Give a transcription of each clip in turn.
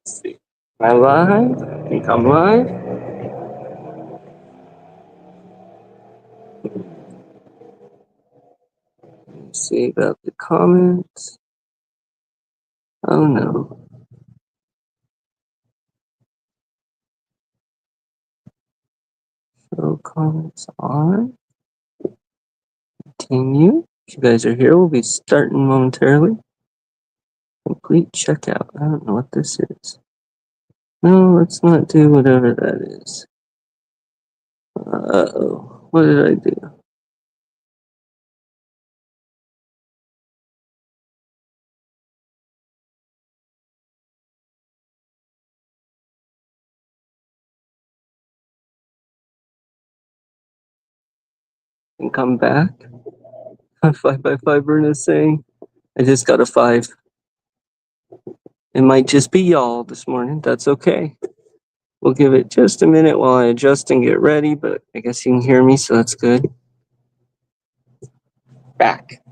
See. Am I live? I think I'm live. Let's see about the comments. Oh no. Show comments on. Continue. If you guys are here, we'll be starting momentarily. Complete checkout. I don't know what this is. No, let's not do whatever that is. Uh-oh. What did I do? And come back. 5 by 5 Verna saying, I just got a 5. It might just be y'all this morning. That's okay. We'll give it just a minute while I adjust and get ready, but I guess you can hear me, so that's good. Back.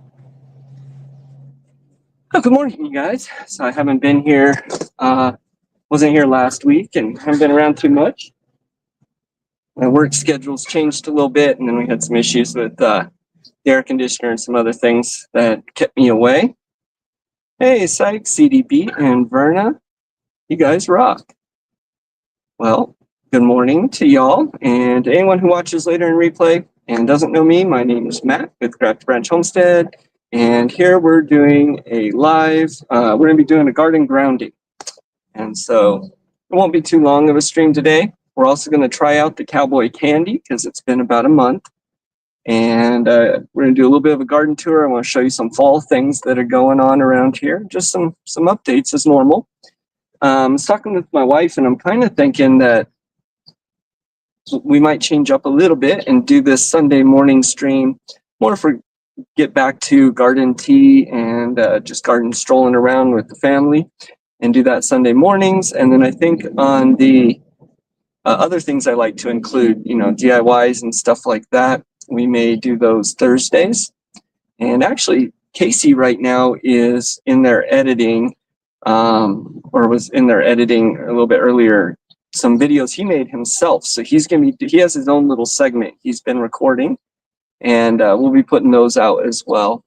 Oh, good morning, you guys. So I haven't been here, wasn't here last week and haven't been around too much. My work schedule's changed a little bit, and then we had some issues with the air conditioner and some other things that kept me away. Hey, Syke, CDB, and Verna, you guys rock. Well, good morning to y'all, and anyone who watches later in replay and doesn't know me, my name is Matt with Craft Branch Homestead, and here we're doing a live, we're going to be doing a garden grounding. And so it won't be too long of a stream today. We're also going to try out the cowboy candy because it's been about a month. And we're going to do a little bit of a garden tour. I want to show you some fall things that are going on around here. Just some updates as normal. I was talking with my wife, and I'm kind of thinking that we might change up a little bit and do this Sunday morning stream more for get back to garden tea and just garden strolling around with the family, and do that Sunday mornings. And then I think on the other things I like to include, you know, DIYs and stuff like that, we may do those Thursdays. And actually, Casey right now is in there editing, or was in there editing a little bit earlier, some videos he made himself. So he has his own little segment he's been recording, and we'll be putting those out as well.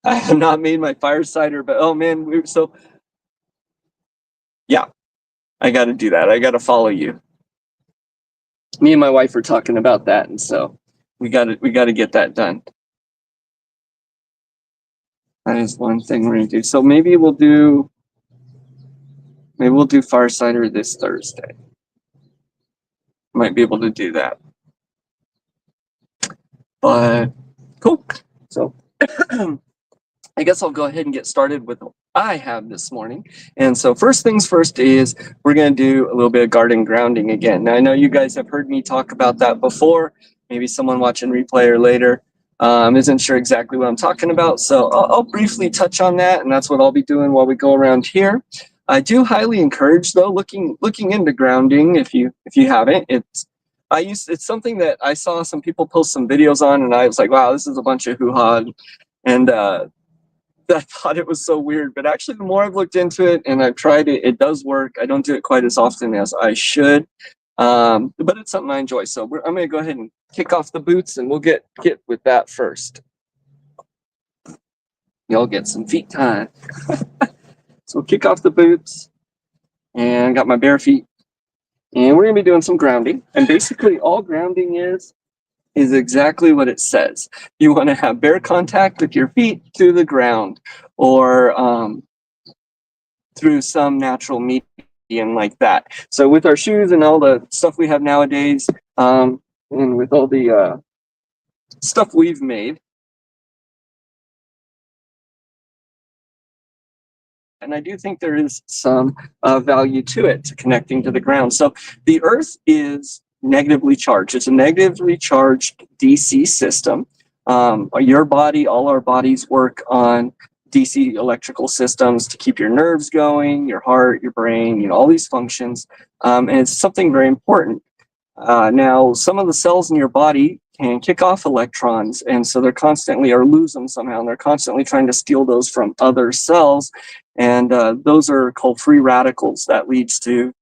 I have not made my fire cider, but oh man, yeah, I got to do that. I got to follow you. Me and my wife were talking about that, and so we got to get that done. That is one thing we're gonna do. So maybe we'll do fire cider this Thursday. Might be able to do that. But cool. So I guess I'll go ahead and get started with what I have this morning. And so first things first is we're going to do a little bit of garden grounding again. Now I know you guys have heard me talk about that before. Maybe someone watching replay or later isn't sure exactly what I'm talking about. So I'll briefly touch on that, and that's what I'll be doing while we go around here. I do highly encourage, though, looking into grounding if you haven't. It's something that I saw some people post some videos on, and I was like, wow, this is a bunch of hoo-ha. And I thought it was so weird, but actually the more I've looked into it and I've tried it, it does work. I don't do it quite as often as I should, but it's something I enjoy. So I'm going to go ahead and kick off the boots, and we'll get with that first. Y'all get some feet time. So we'll kick off the boots, and got my bare feet, and we're going to be doing some grounding. And basically all grounding is exactly what it says. You want to have bare contact with your feet to the ground, or through some natural medium like that. So with our shoes and all the stuff we have nowadays, and with all the stuff we've made, and I do think there is some value to it, to connecting to the ground. So the earth is negatively charged. It's a negatively charged DC system. Your body, all our bodies work on DC electrical systems to keep your nerves going, your heart, your brain, you know, all these functions. And it's something very important. Now, some of the cells in your body can kick off electrons, and so they're constantly, or lose them somehow, and they're constantly trying to steal those from other cells, and those are called free radicals. That leads to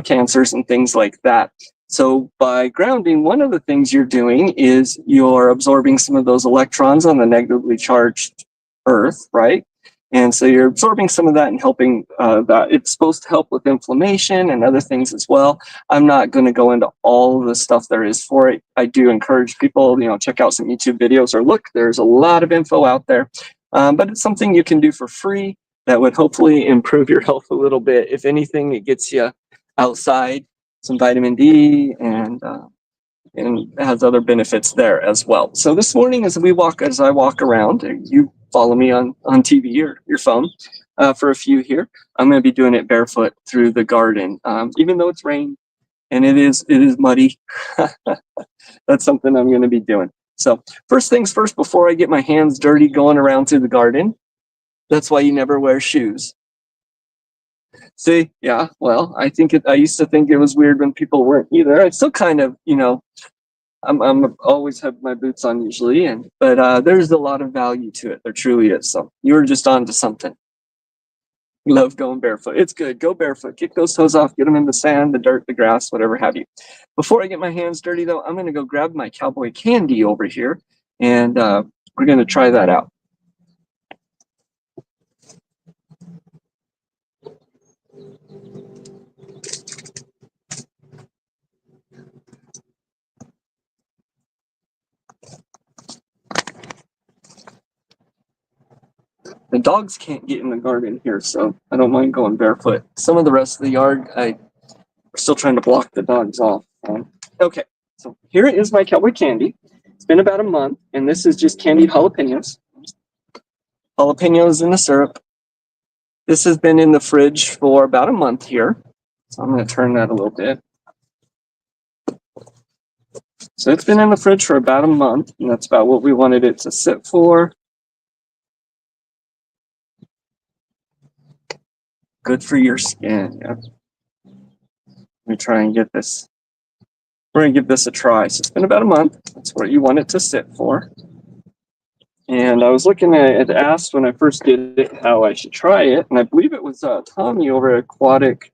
cancers and things like that. So by grounding, one of the things you're doing is you're absorbing some of those electrons on the negatively charged Earth, right? And so you're absorbing some of that and helping that. It's supposed to help with inflammation and other things as well. I'm not going to go into all the stuff there is for it. I do encourage people, check out some YouTube videos or look, there's a lot of info out there. But it's something you can do for free that would hopefully improve your health a little bit. If anything, it gets you outside, some vitamin D, and has other benefits there as well. So this morning, as I walk around, you follow me on TV or your phone for a few here. I'm going to be doing it barefoot through the garden, even though it's rain and it is muddy. That's something I'm going to be doing. So first things first, before I get my hands dirty going around through the garden, that's why you never wear shoes. See, yeah, well, I used to think it was weird when people weren't either. I still kind of, I'm always have my boots on usually, but there's a lot of value to it. There truly is. So you were just on to something. Love going barefoot. It's good. Go barefoot. Kick those toes off. Get them in the sand, the dirt, the grass, whatever have you. Before I get my hands dirty, though, I'm going to go grab my cowboy candy over here, and we're going to try that out. The dogs can't get in the garden here, so I don't mind going barefoot. Some of the rest of the yard, we're still trying to block the dogs off. Okay, so here is my cowboy candy. It's been about a month, and this is just candied jalapenos. Jalapenos in the syrup. This has been in the fridge for about a month here. So I'm going to turn that a little bit. So it's been in the fridge for about a month, and that's about what we wanted it to sit for. Good for your skin. Yeah. Let me try and get this. We're going to give this a try. So it's been about a month. That's what you want it to sit for. And I was looking at it, asked when I first did it how I should try it. And I believe it was Tommy over at Aquatic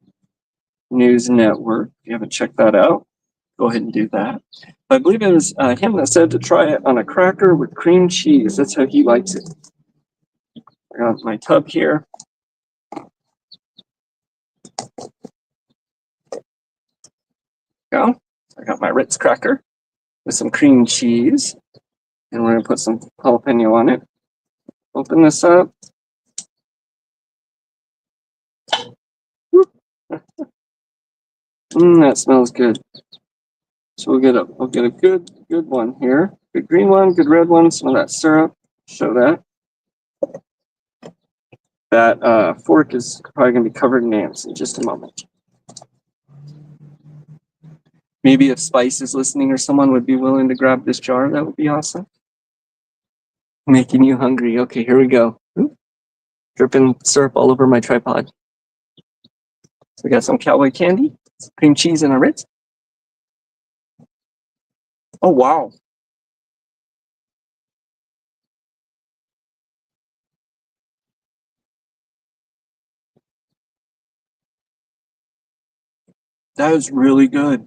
News Network. If you haven't checked that out, go ahead and do that. I believe it was him that said to try it on a cracker with cream cheese. That's how he likes it. I got my tub here. Go. I got my Ritz cracker with some cream cheese, and we're going to put some jalapeno on it. Open this up. That smells good. So we'll get a good one here. Good green one, good red one, some of that syrup. Show that. That fork is probably going to be covered in ants in just a moment. Maybe if Spice is listening or someone would be willing to grab this jar, that would be awesome. Making you hungry. Okay, here we go. Ooh, dripping syrup all over my tripod. So we got some cowboy candy, some cream cheese, and a Ritz. Oh, wow. That is really good.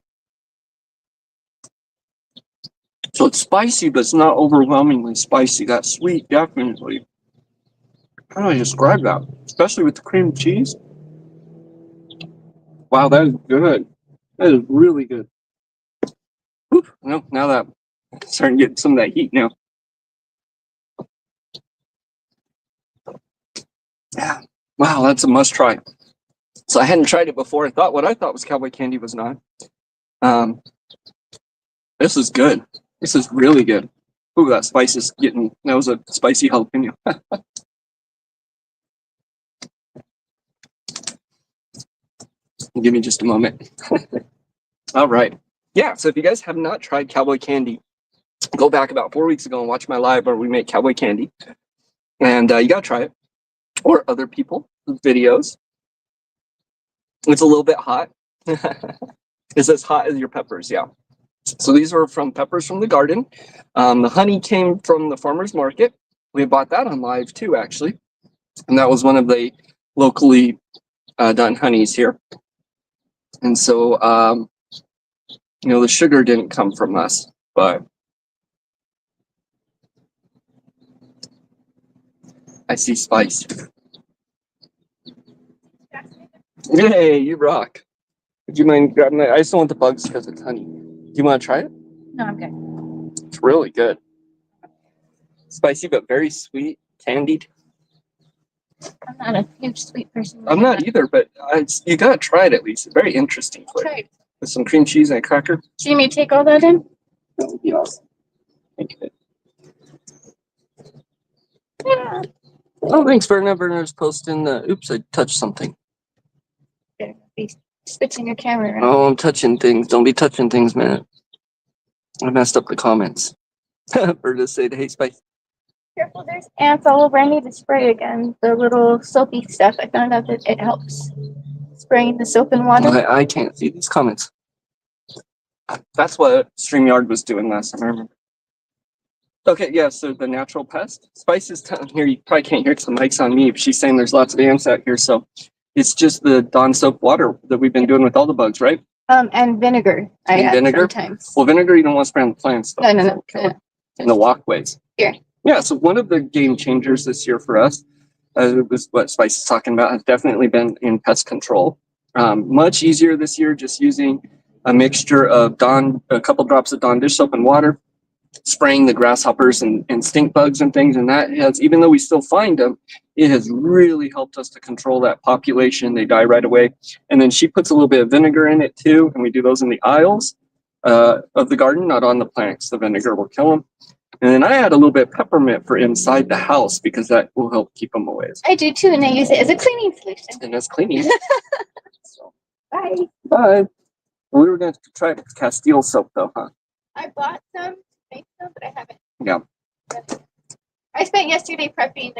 So it's spicy, but it's not overwhelmingly spicy. That sweet, definitely. How do I describe that? Especially with the cream cheese. Wow, that is good. That is really good. Oof, no, now that I'm starting to get some of that heat now. Yeah. Wow, that's a must try. So I hadn't tried it before. I thought what I thought was cowboy candy was not. This is good. This is really good. Ooh, that spice is getting, that was a spicy jalapeno. Give me just a moment. All right. Yeah, so if you guys have not tried cowboy candy, go back about 4 weeks ago and watch my live where we make cowboy candy. And you got to try it. Or other people's videos. It's a little bit hot. It's as hot as your peppers, yeah. So these are from peppers from the garden. The honey came from the farmer's market. We bought that on live too, actually. And that was one of the locally done honeys here. And so, the sugar didn't come from us, but I see spice. Yay, you rock. Would you mind grabbing that? I just don't want the bugs because it's honey. Do you want to try it? No, I'm good. It's really good. Spicy, but very sweet, candied. I'm not a huge sweet person. I'm not either, but you gotta try it at least. It's very interesting flavor. Try it. With some cream cheese and a cracker. Do you want me to take all that in? That would be awesome. Thank you. Yeah. Oh, thanks, Verna. Verna's posting the. Oops, I touched something. You're be switching your camera around. Oh, I'm touching things. Don't be touching things, man. I messed up the comments. Verna said, "Hey, Spice." Careful, there's ants all over. I need to spray again. The little soapy stuff. I found out that it helps. Spraying the soap and water. I can't see these comments. That's what StreamYard was doing last time, I remember. Okay, yeah, so the natural pest. Spice is down here. You probably can't hear because the mic's on me, but she's saying there's lots of ants out here. So it's just the Dawn soap water that we've been doing with all the bugs, right? And vinegar. I add vinegar? sometimes. Well, vinegar you don't want to spray on the plants, though. No. In the walkways. Here. Yeah, so one of the game changers this year for us, was what Spice is talking about, has definitely been in pest control. Much easier this year just using a mixture of a couple drops of Dawn dish soap and water, spraying the grasshoppers and stink bugs and things. And that has, even though we still find them, it has really helped us to control that population. They die right away. And then she puts a little bit of vinegar in it too. And we do those in the aisles of the garden, not on the plants. The vinegar will kill them. And then I add a little bit of peppermint for inside the house because that will help keep them away. I do too, and I use it as a cleaning solution. And as cleaning. So, Bye. bye. We were going to try Castile soap though, huh? I bought some to make some, but I haven't. Yeah. I spent yesterday prepping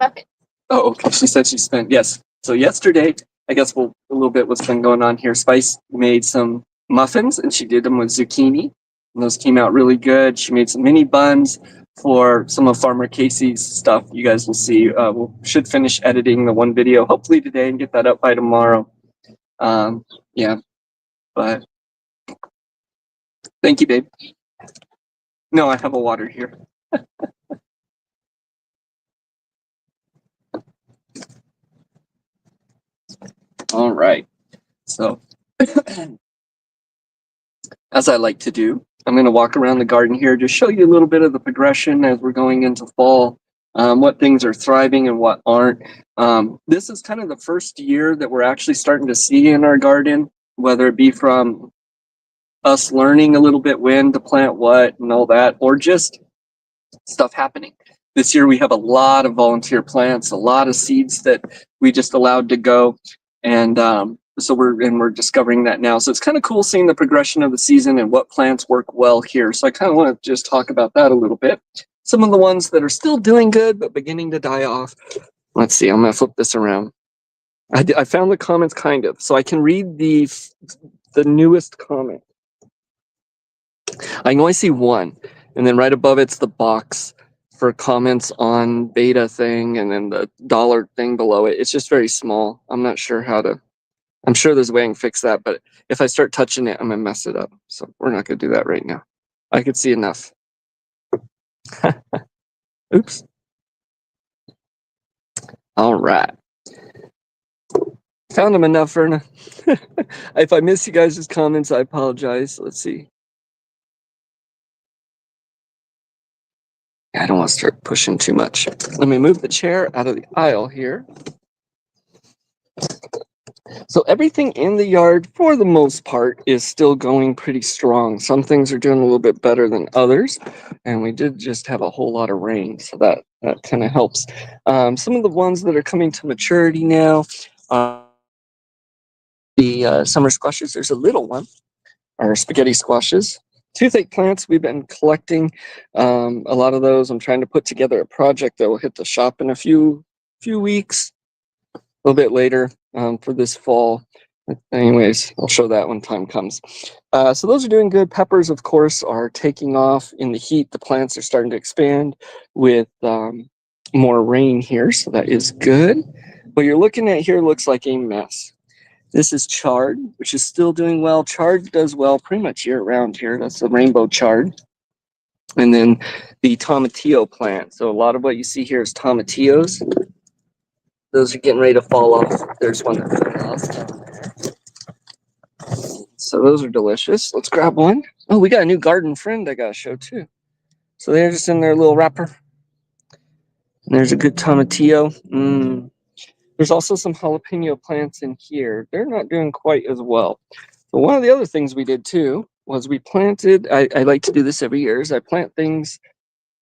muffins. Oh, okay. She said she spent, yes. So yesterday, I guess a little bit what's been going on here. Spice made some muffins and she did them with zucchini. And those came out really good. She made some mini buns for some of Farmer Casey's stuff. You guys will see. We should finish editing the one video hopefully today and get that up by tomorrow. Yeah, but thank you, babe. No, I have a water here. All right. So, as I like to do, I'm going to walk around the garden here, just show you a little bit of the progression as we're going into fall, what things are thriving and what aren't. This is kind of the first year that we're actually starting to see in our garden, whether it be from us learning a little bit when to plant what and all that, or just stuff happening. This year we have a lot of volunteer plants, a lot of seeds that we just allowed to go. And so we're discovering that now. So it's kind of cool seeing the progression of the season and what plants work well here. So I kind of want to just talk about that a little bit. Some of the ones that are still doing good, but beginning to die off. Let's see, I'm going to flip this around. I found the comments kind of, so I can read the newest comment. I can only see one. And then right above it's the box for comments on beta thing, and then the dollar thing below it. It's just very small. I'm not sure how to, I'm sure there's a way I can fix that, but if I start touching it, I'm gonna mess it up. So we're not gonna do that right now. I could see enough. Oops. All right. Found them enough, Verna. If I miss you guys' comments, I apologize. Let's see. I don't want to start pushing too much. Let me move the chair out of the aisle here. So everything in the yard, for the most part, is still going pretty strong. Some things are doing a little bit better than others. And we did just have a whole lot of rain, so that kind of helps. Some of the ones that are coming to maturity now, the summer squashes, there's a little one, our spaghetti squashes. Toothache plants, we've been collecting a lot of those. I'm trying to put together a project that will hit the shop in a few weeks, a little bit later for this fall. Anyways, I'll show that when time comes. So those are doing good. Peppers, of course, are taking off in the heat. The plants are starting to expand with more rain here, so that is good. What you're looking at here looks like a mess. This is chard, which is still doing well. Chard does well pretty much year round here. That's the rainbow chard. And then the tomatillo plant. So a lot of what you see here is tomatillos. Those are getting ready to fall off. There's one that fell off down there. So those are delicious. Let's grab one. Oh, we got a new garden friend I got to show too. So they're just in their little wrapper. And there's a good tomatillo. There's also some jalapeno plants in here. They're not doing quite as well. But one of the other things we did too was we planted, I like to do this every year, is I plant things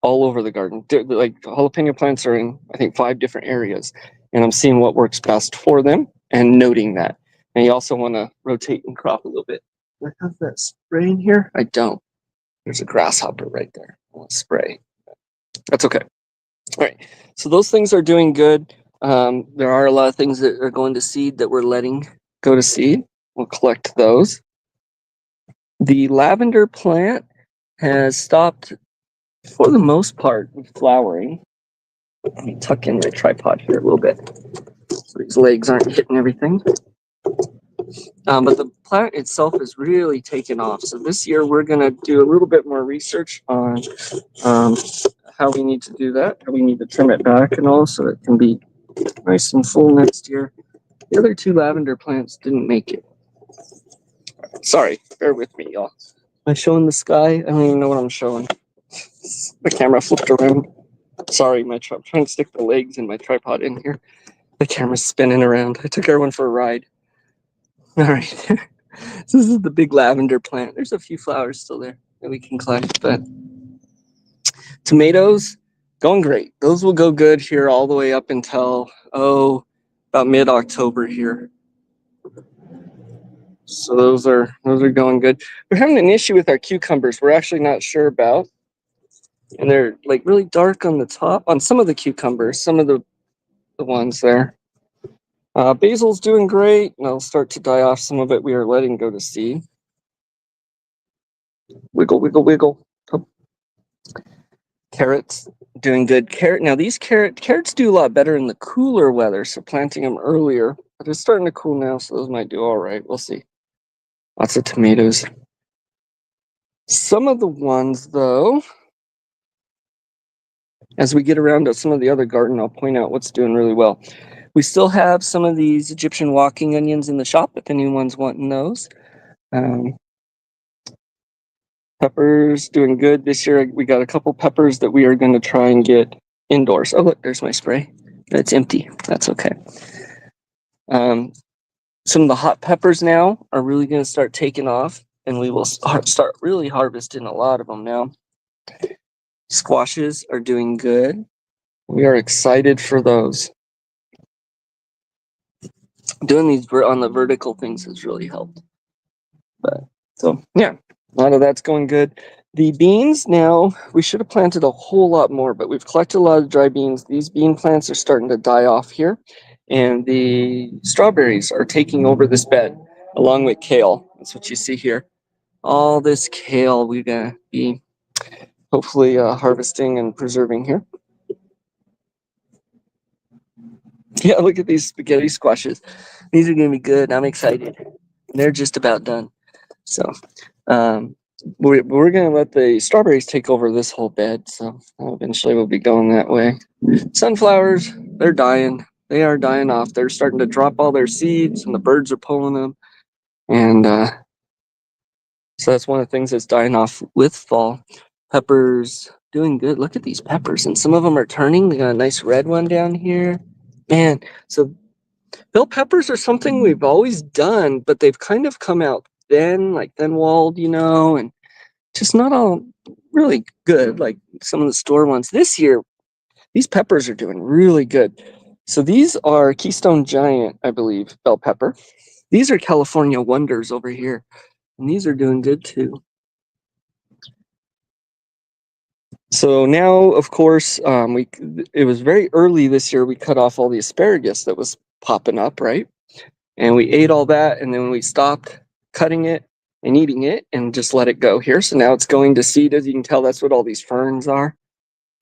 all over the garden. Like jalapeno plants are in, I think, 5 different areas. And I'm seeing what works best for them and noting that. And you also want to rotate and crop a little bit. Do I have that spray in here? I don't. There's a grasshopper right there. I want to spray. That's okay. All right. So those things are doing good. There are a lot of things that are going to seed that we're letting go to seed. We'll collect those. The lavender plant has stopped, for the most part, flowering. Let me tuck in my tripod here a little bit so these legs aren't hitting everything. But the plant itself is really taken off. So this year we're going to do a little bit more research on how we need to do that, how we need to trim it back and all so it can be nice and full next year. The other 2 lavender plants didn't make it. Sorry, bear with me, y'all. Am I showing the sky? I don't even know what I'm showing. The camera flipped around. Sorry, I'm trying to stick the legs in my tripod in here. The camera's spinning around. I took everyone for a ride. All right. So this is the big lavender plant. There's a few flowers still there that we can collect, but tomatoes, going great. Those will go good here all the way up until, about mid-October here. So those are going good. We're having an issue with our cucumbers. We're actually not sure about. And they're like really dark on the top, on some of the cucumbers, some of the ones there. Basil's doing great, and I'll start to die off some of it. We are letting go to seed. Wiggle, wiggle, wiggle. Oh. Carrots doing good. Now these carrots do a lot better in the cooler weather, so planting them earlier. But it's starting to cool now, so those might do all right. We'll see. Lots of tomatoes. Some of the ones, though, as we get around to some of the other garden, I'll point out what's doing really well. We still have some of these Egyptian walking onions in the shop, if anyone's wanting those. Peppers doing good this year. We got a couple peppers that we are going to try and get indoors. Oh, look, there's my spray. It's empty. That's okay. Some of the hot peppers now are really going to start taking off, and we will start really harvesting a lot of them now. Squashes are doing good. We are excited for those. Doing these on the vertical things has really helped. But so yeah, a lot of that's going good. The beans now, we should have planted a whole lot more, but we've collected a lot of dry beans. These bean plants are starting to die off here, and the strawberries are taking over this bed along with kale. That's what you see here. All this kale we're gonna be hopefully harvesting and preserving here. Yeah, look at these spaghetti squashes. These are gonna be good. I'm excited. They're just about done. So we're going to let the strawberries take over this whole bed. So eventually we'll be going that way. Sunflowers, they're dying. They are dying off. They're starting to drop all their seeds and the birds are pulling them. And so that's one of the things that's dying off with fall. Peppers doing good. Look at these peppers. And some of them are turning. We got a nice red one down here. Man, so bell peppers are something we've always done, but they've kind of come out thin-walled, and just not all really good like some of the store ones. This year, these peppers are doing really good. So these are Keystone Giant, I believe, bell pepper. These are California Wonders over here, and these are doing good too. So now, of course, it was very early this year. We cut off all the asparagus that was popping up, right? And we ate all that, and then we stopped cutting it and eating it and just let it go here. So now it's going to seed. As you can tell, that's what all these ferns are,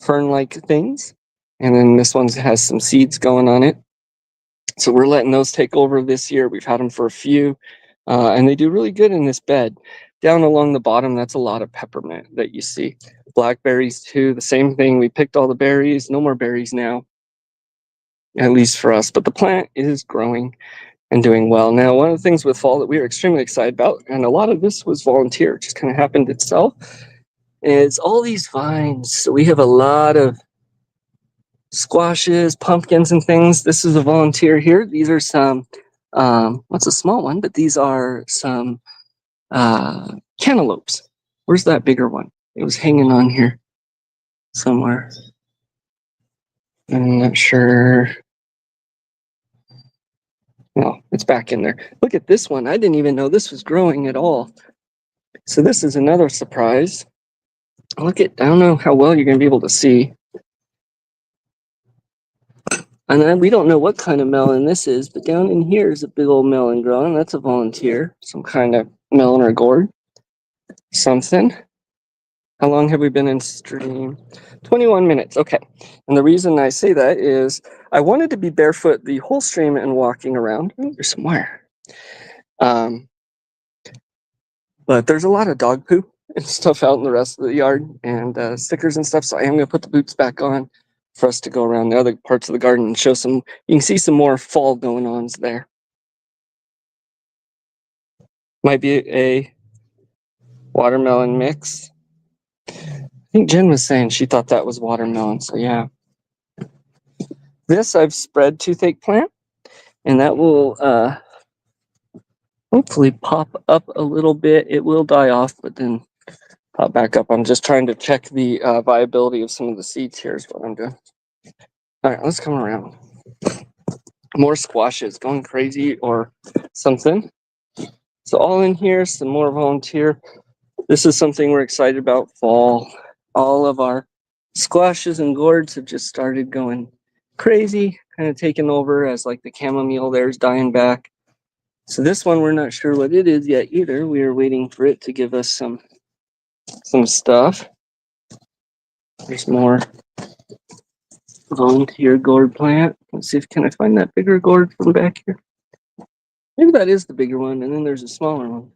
fern-like things. And then this one has some seeds going on it. So we're letting those take over this year. We've had them for a few, and they do really good in this bed. Down along the bottom, that's a lot of peppermint that you see. Blackberries too, the same thing. We picked all the berries, no more berries now, at least for us, but the plant is growing and doing well. Now, one of the things with fall that we are extremely excited about, and a lot of this was volunteer, just kind of happened itself, is all these vines. So we have a lot of squashes, pumpkins, and things. This is a volunteer here. These are some, what's a small one, but these are some cantaloupes. Where's that bigger one? It was hanging on here somewhere. I'm not sure. No, it's back in there. Look at this one. I didn't even know this was growing at all. So this is another surprise. Look at, I don't know how well you're going to be able to see. And then we don't know what kind of melon this is, but down in here is a big old melon growing. That's a volunteer, some kind of melon or gourd, something. How long have we been in stream? 21 minutes. Okay. And the reason I say that is I wanted to be barefoot the whole stream and walking around. Ooh, there's some wire. But there's a lot of dog poop and stuff out in the rest of the yard and stickers and stuff. So I am going to put the boots back on for us to go around the other parts of the garden and show some. You can see some more fall going on there. Might be a watermelon mix. I think Jen was saying she thought that was watermelon. So yeah. This I've spread toothache plant, and that will hopefully pop up a little bit. It will die off, but then pop back up. I'm just trying to check the viability of some of the seeds here is what I'm doing. All right, let's come around. More squashes going crazy or something. So all in here, some more volunteer. This is something we're excited about, fall. All of our squashes and gourds have just started going crazy, kind of taking over as like the chamomile there's dying back. So this one, we're not sure what it is yet either. We are waiting for it to give us some stuff. There's more volunteer gourd plant. Let's see if can I find that bigger gourd from back here. Maybe that is the bigger one, and then there's a smaller one.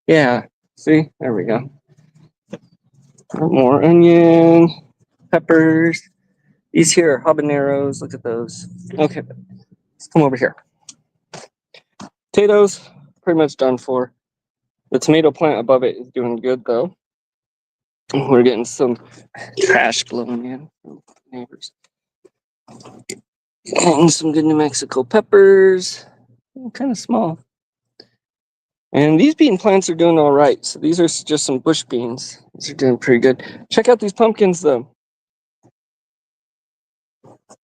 Yeah, see, there we go. More onion, peppers. These here are habaneros. Look at those. Okay, let's come over here. Potatoes, pretty much done for. The tomato plant above it is doing good though. We're getting some trash blowing in from neighbors. And some good New Mexico peppers. Kind of small. And these bean plants are doing all right. So these are just some bush beans. These are doing pretty good. Check out these pumpkins though.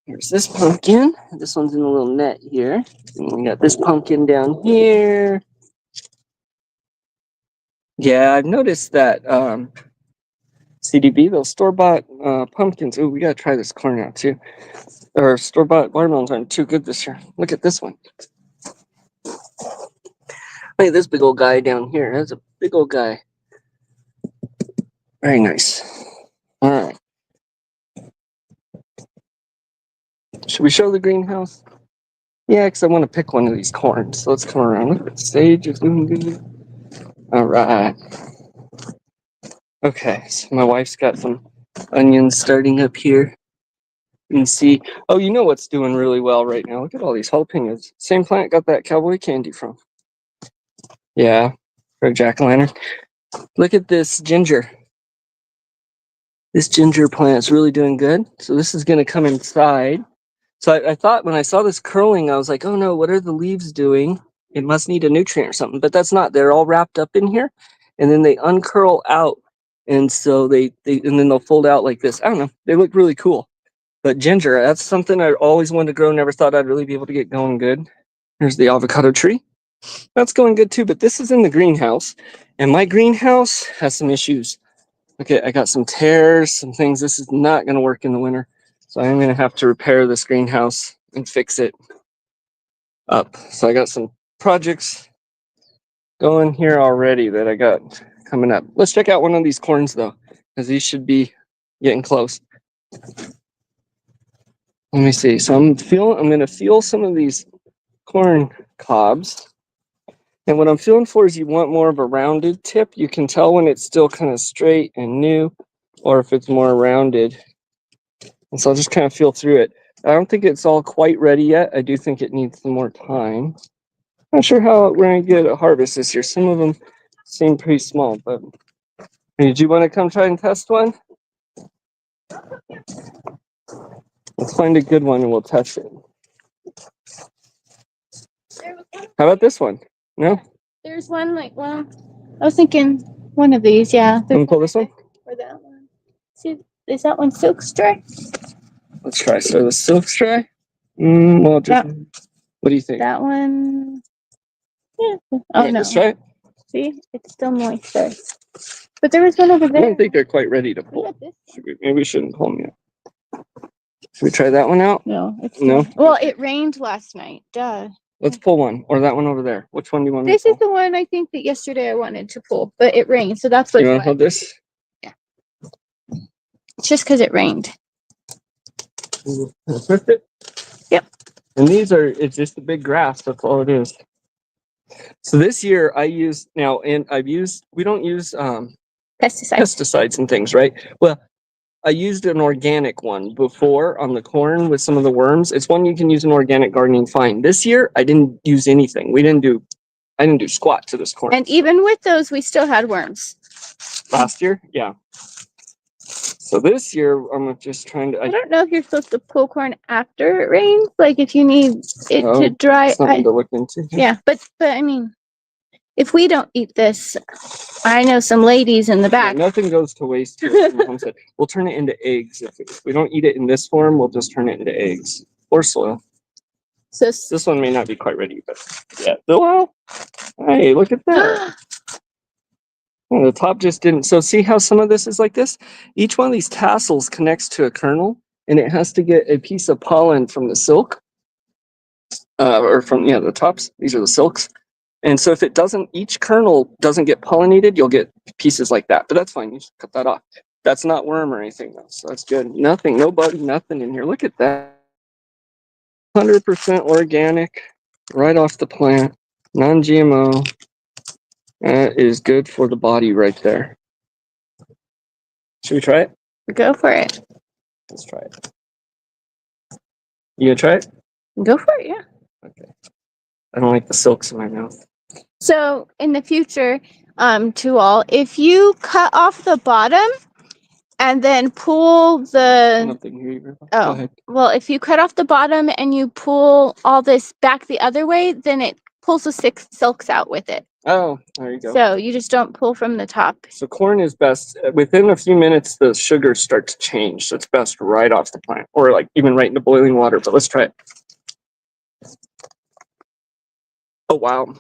Here's this pumpkin. This one's in a little net here. And we got this pumpkin down here. Yeah, I've noticed that CDB, those store-bought pumpkins. Oh, we gotta try this corn out too. Or store-bought watermelons aren't too good this year. Look at this one. Look at this big old guy down here. That's a big old guy. Very nice. All right. Should we show the greenhouse? Yeah, because I want to pick one of these corns. So let's come around. Look at the stage is doing good. All right. Okay, so my wife's got some onions starting up here. You can see, oh, you know what's doing really well right now. Look at all these jalapenos. Same plant got that cowboy candy from. Yeah, for a jack-o'-lantern. Look at this ginger. This ginger plant's really doing good. So this is going to come inside. So I thought when I saw this curling, I was like, oh no, what are the leaves doing? It must need a nutrient or something, but that's not. They're all wrapped up in here, and then they uncurl out, and so they and then they'll fold out like this. I don't know. They look really cool. But ginger, that's something I always wanted to grow. Never thought I'd really be able to get going good. Here's the avocado tree. That's going good too, but this is in the greenhouse, and my greenhouse has some issues. Okay, I got some tears, some things. This is not going to work in the winter. So I'm going to have to repair this greenhouse and fix it. up. So I got some projects going here already that I got coming up. Let's check out one of these corns though, because these should be getting close. Let me see. So I'm going to feel some of these corn cobs. And what I'm feeling for is you want more of a rounded tip. You can tell when it's still kind of straight and new, or if it's more rounded. And so I'll just kind of feel through it. I don't think it's all quite ready yet. I do think it needs some more time. Not sure how we're going to get a harvest this year. Some of them seem pretty small, but did you want to come try and test one? Let's find a good one and we'll test it. How about this one? No? There's one like, well, I was thinking one of these, yeah. Can we pull this one? Or that one. See, is that one silk stripe? Let's try. So the silk stripe? Well, just, what do you think? That one. Yeah. Oh, no. Let's try it. See, it's still moist there. But there was one over there. I don't think they're quite ready to pull. Maybe we shouldn't pull them yet. Should we try that one out? No. No? Well, it rained last night. Duh. Let's pull one, or that one over there. Which one do you want? This is the one I think that yesterday I wanted to pull, but it rained, so that's what. You want to hold this? Yeah. It's just because it rained. Twist it. Yep. And these are, it's just the big grass. That's all it is. So this year I used, we don't use pesticides and things, right? Well, I used an organic one before on the corn with some of the worms. It's one you can use in organic gardening fine. This year I didn't use anything. I didn't do squat to this corn. And even with those, we still had worms. Last year? Yeah. So this year I'm just trying to. I don't know if you're supposed to pull corn after it rains, like if you need it to dry. Something to look into. Yeah, but I mean, if we don't eat this, I know some ladies in the back. Yeah, nothing goes to waste here. We'll turn it into eggs. If we don't eat it in this form, we'll just turn it into eggs or soil. So this one may not be quite ready, but yeah. Well, hey, look at that. Oh, the top just didn't. So see how some of this is like this? Each one of these tassels connects to a kernel, and it has to get a piece of pollen from the silk, or from the tops. These are the silks. And so if it doesn't, each kernel doesn't get pollinated, you'll get pieces like that. But that's fine. You just cut that off. That's not worm or anything though. So that's good. Nothing, no bug, nothing in here. Look at that. 100% organic, right off the plant, non-GMO. That is good for the body right there. Should we try it? Go for it. Let's try it. You gonna try it? Go for it, yeah. Okay. I don't like the silks in my mouth. So in the future, to all, if you cut off the bottom and then pull the Go ahead. well, if you cut off the bottom and you pull all this back the other way, then it pulls the silks out with it. Oh, there you go. So you just don't pull from the top. So corn is best within a few minutes. The sugars start to change, so it's best right off the plant, or like even right into boiling water. But let's try it. Oh wow.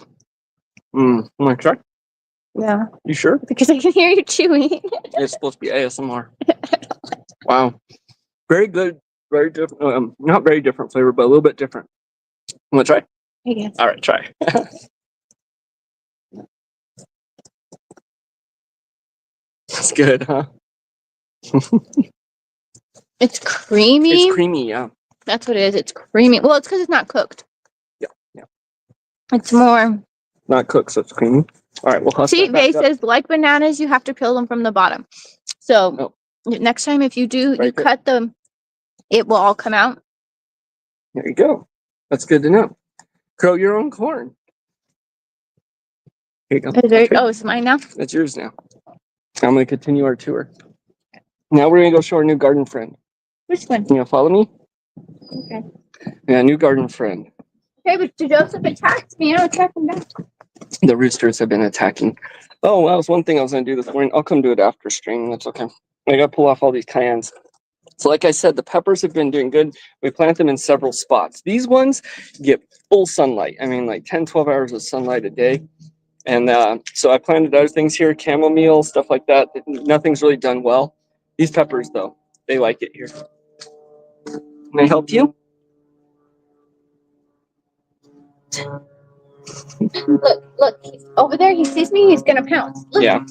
Want to try? Yeah. You sure? Because I can hear you chewing. It's supposed to be ASMR. Wow. Very good. Very different. Not very different flavor, but a little bit different. Want to try? I guess. All right, try. That's good, huh? It's creamy. It's creamy, yeah. That's what it is. It's creamy. Well, it's because it's not cooked. Yeah. It's more. Not cooked, so it's creamy. All right, we'll See, Vay says, like bananas, you have to peel them from the bottom. So next time, if you do, you cut them, it will all come out. There you go. That's good to know. Grow your own corn. Here you go. It's mine now? It's yours now. I'm going to continue our tour. Now we're going to go show our new garden friend. Which one? You know, follow me? Okay. Yeah, new garden friend. Hey, but Joseph attacked me. I'll attack him back. The roosters have been attacking. Oh, well, that was one thing I was going to do this morning. I'll come do it after stream. That's okay. I got to pull off all these cayennes. So like I said, the peppers have been doing good. We plant them in several spots. These ones get full sunlight. I mean, like 10, 12 hours of sunlight a day. And so I planted other things here, chamomile, stuff like that. Nothing's really done well. These peppers, though, they like it here. Can I help you? Look, he's over there. He sees me. He's gonna pounce. Look. Yeah.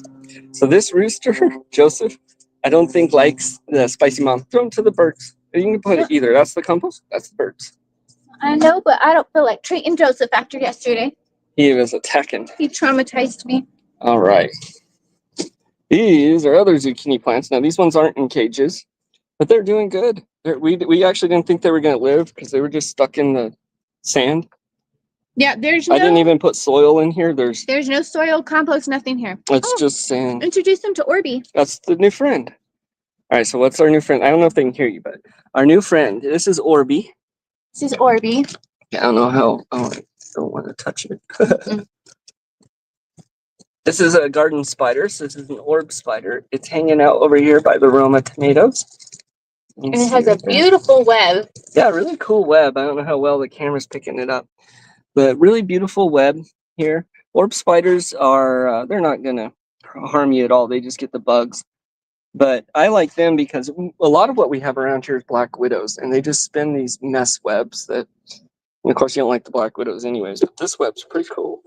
So this rooster, Joseph, I don't think likes the spicy mom. Throw him to the birds. You can put it either. That's the compost. That's the birds. I know, but I don't feel like treating Joseph after yesterday. He was attacking. He traumatized me. All right. These are other zucchini plants. Now these ones aren't in cages, but they're doing good. We actually didn't think they were going to live because they were just stuck in the sand. Yeah, I didn't even put soil in here. There's no soil, compost, nothing here. It's just sand. Introduce them to Orby. That's the new friend. All right, so what's our new friend? I don't know if they can hear you, but our new friend, this is Orby. This is Orby. I don't know how. Oh, I don't want to touch it. This is a garden spider. So this is an orb spider. It's hanging out over here by the Roma tomatoes. And it has a beautiful web. Yeah, really cool web. I don't know how well the camera's picking it up, but really beautiful web here. Orb spiders are, they're not going to harm you at all. They just get the bugs. But I like them because a lot of what we have around here is black widows, and they just spin these mess webs that, and of course, you don't like the black widows anyways, but this web's pretty cool.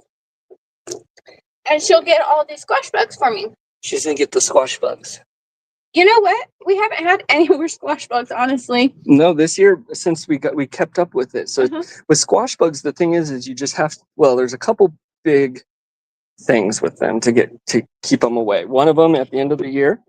And she'll get all these squash bugs for me. She's going to get the squash bugs. You know what? We haven't had any more squash bugs, honestly. No, this year, since we kept up with it. So with squash bugs, the thing is you just have, well, there's a couple big things with them to keep them away. One of them at the end of the year,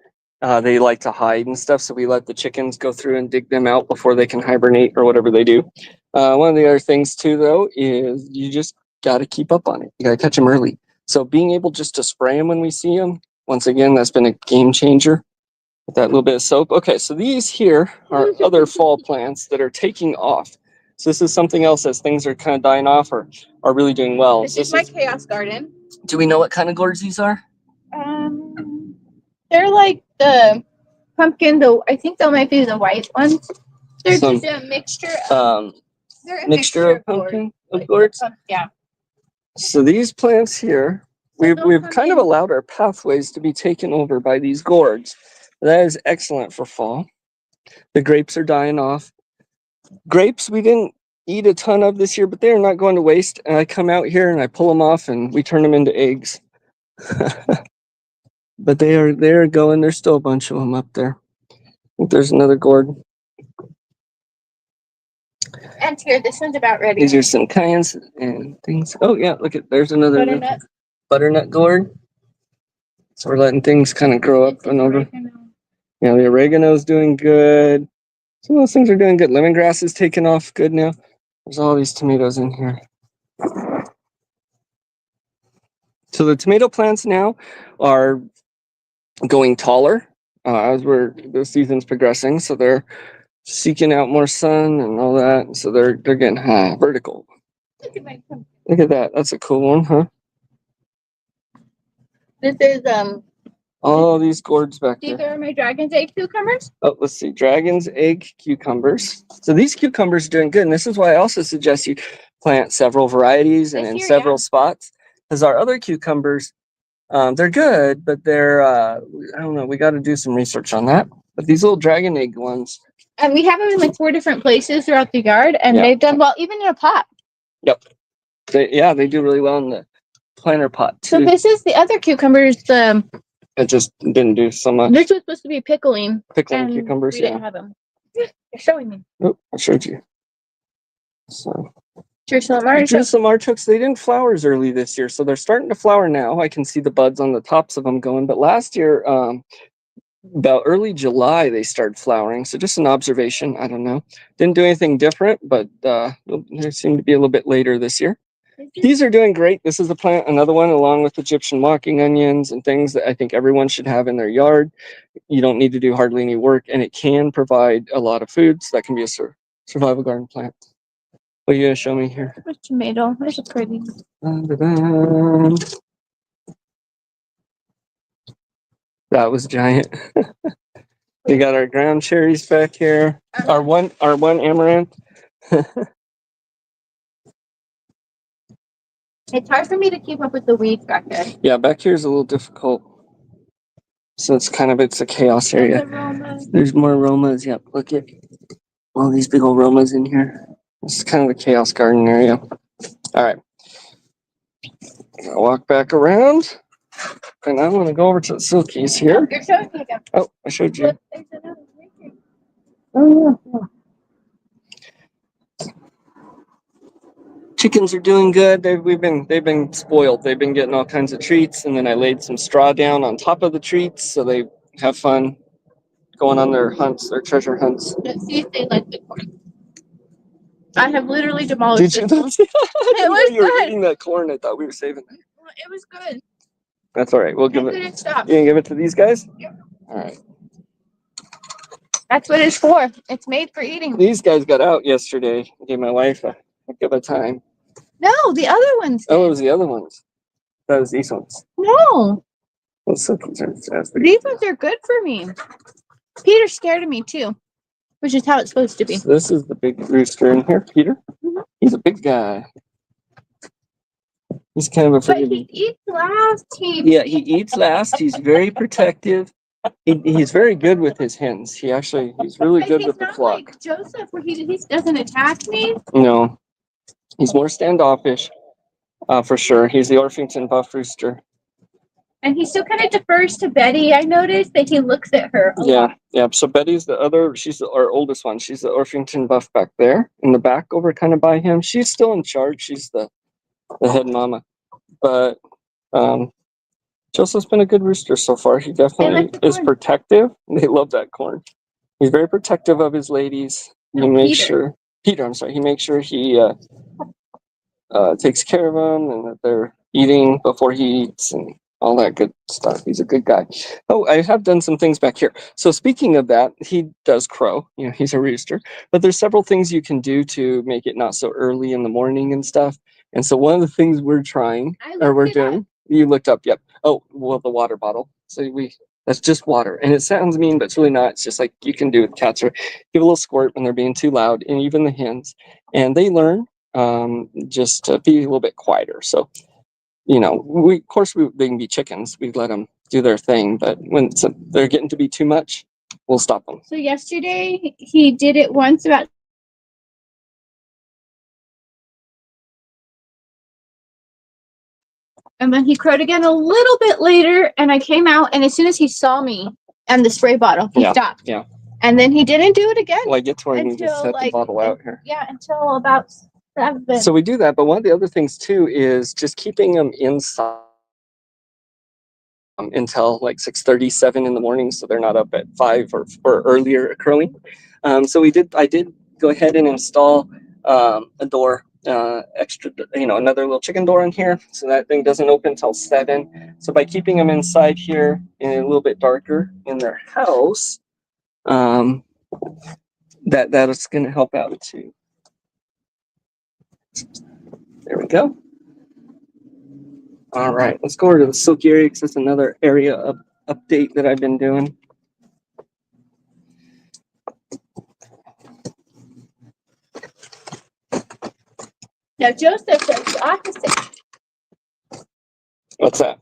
they like to hide and stuff, so we let the chickens go through and dig them out before they can hibernate or whatever they do. One of the other things too, though, is you just got to keep up on it. You got to catch them early. So being able just to spray them when we see them, once again, that's been a game changer with that little bit of soap. Okay, so these here are other fall plants that are taking off. So this is something else as things are kind of dying off or are really doing well. This is my chaos garden. Do we know what kind of gourds these are? They're like the pumpkin, I think they might be the white ones. They're just a mixture of they're a mixture of pumpkin of gourds. Yeah. So these plants here, we've kind of allowed our pathways to be taken over by these gourds. That is excellent for fall. The grapes are dying off. Grapes we didn't eat a ton of this year, but they're not going to waste. And I come out here and I pull them off and we turn them into eggs. But they're going. There's still a bunch of them up there. I think there's another gourd. And here, this one's about ready. These are some cayens and things. Oh yeah, look at there's another butternut gourd. So we're letting things kind of grow up and over. Yeah, the oregano's doing good. Some of those things are doing good. Lemongrass is taking off good now. There's all these tomatoes in here. So the tomato plants now are going taller as the season's progressing. So they're seeking out more sun and all that. So they're getting vertical. Look at that. That's a cool one, huh? This is all these gourds back there. These are my dragon's egg cucumbers. Oh, let's see. Dragon's egg cucumbers. So these cucumbers are doing good. And this is why I also suggest you plant several varieties and in several spots. Because our other cucumbers, they're good, but they're, I don't know, we got to do some research on that. But these little dragon egg ones. And we have them in like 4 different places throughout the yard, and they've done well, even in a pot. Yep. They do really well in the planter pot, too. So this is the other cucumbers. It just didn't do so much. This was supposed to be pickling. Pickling cucumbers, we didn't have them. You're showing me. Oh, I showed you. So. Jerusalem artichokes, they didn't flower as early this year, so they're starting to flower now. I can see the buds on the tops of them going, but last year, about early July, they started flowering. So just an observation. I don't know. Didn't do anything different, but they seem to be a little bit later this year. These are doing great. This is a plant, another one, along with Egyptian walking onions and things that I think everyone should have in their yard. You don't need to do hardly any work, and it can provide a lot of food. So that can be a survival garden plant. What are you going to show me here? A tomato. There's a pretty. That was giant. We got our ground cherries back here. Our one amaranth. It's hard for me to keep up with the weeds back there. Yeah, back here is a little difficult. So it's a chaos area. There's more aromas. Yep, look at all these big old aromas in here. This is kind of a chaos garden area. All right. I'll walk back around, and I'm going to go over to the silkies here. You're showing me again. Oh, I showed you. Look, there's another picture. Oh, yeah. Chickens are doing good. They've been spoiled. They've been getting all kinds of treats, and then I laid some straw down on top of the treats, so they have fun going on their hunts, their treasure hunts. Let's see if they like the corn. I have literally demolished Did it. you? I didn't know was you were good. eating that corn. I thought we were saving that. Well, it was good. That's all right. We'll give I it. couldn't stop. You gonna give it to these guys? Yep. All right. That's what it's for. It's made for eating. These guys got out yesterday. I gave my wife a heck of a time. No, the other ones. Oh, it was the other ones. That was these ones. No, Those silkies are fantastic. these ones are good for me. Peter's scared of me too, which is how it's supposed to be. So this is the big rooster in here, Peter. Mhm. He's a big guy. He's kind of But afraid. he eats last. He eats last. He's very protective. He's very good with his hens. He's really But good he's with the not flock. like Joseph, where he doesn't attack me. No, he's more standoffish, for sure. He's the Orpington buff rooster. And he still kind of defers to Betty. I noticed that he looks at her. Yeah. So Betty's the other. She's our oldest one. She's the Orpington buff back there in the back, over kind of by him. She's still in charge. She's the head mama. But Joseph's been a good rooster so far. He definitely is protective. They love that corn. He's very protective of his ladies. He makes sure Peter. I'm sorry. He makes sure he takes care of them and that they're eating before he eats and all that good stuff. He's a good guy. Oh, I have done some things back here. So speaking of that, he does crow. He's a rooster. But there's several things you can do to make it not so early in the morning and stuff. And so one of the things we're trying, or we're doing, you looked up, yep. Oh, well, the water bottle. So that's just water. And it sounds mean, but it's really not. It's just like you can do with cats, or give a little squirt when they're being too loud, and even the hens. And they learn just to be a little bit quieter. So, they can be chickens. We let them do their thing, but when they're getting to be too much, we'll stop them. So yesterday he did it once about. And then he crowed again a little bit later, and I came out, and as soon as he saw me and the spray bottle, he stopped. Yeah. And then he didn't do it again. Well, I get to where I need to set the bottle out here. Yeah, until about 7. So we do that, but one of the other things too is just keeping them inside until like 6:37 in the morning, so they're not up at 5 or earlier curling. So I did go ahead and install a door, extra, another little chicken door in here, so that thing doesn't open till 7. So by keeping them inside here and a little bit darker in their house, that is going to help out too. There we go. All right, let's go over to the silky area because that's another area of update that I've been doing. Now Joseph does the opposite. What's that?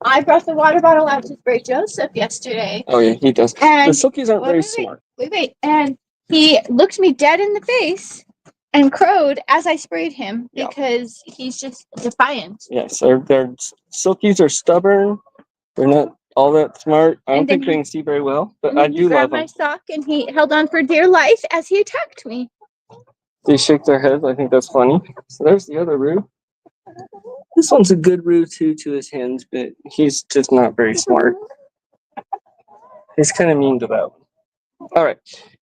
I brought the water bottle out to spray Joseph yesterday. Oh yeah, he does. And the silkies aren't very smart. Wait. And he looked me dead in the face and crowed as I sprayed him because he's just defiant. Yes, their silkies are stubborn. They're not all that smart. I don't think they can see very well, but I do love them. He grabbed my sock and he held on for dear life as he attacked me. They shake their heads. I think that's funny. So there's the other Roo. This one's a good Roo too to his hens, but he's just not very smart. He's kind of mean to that one. All right,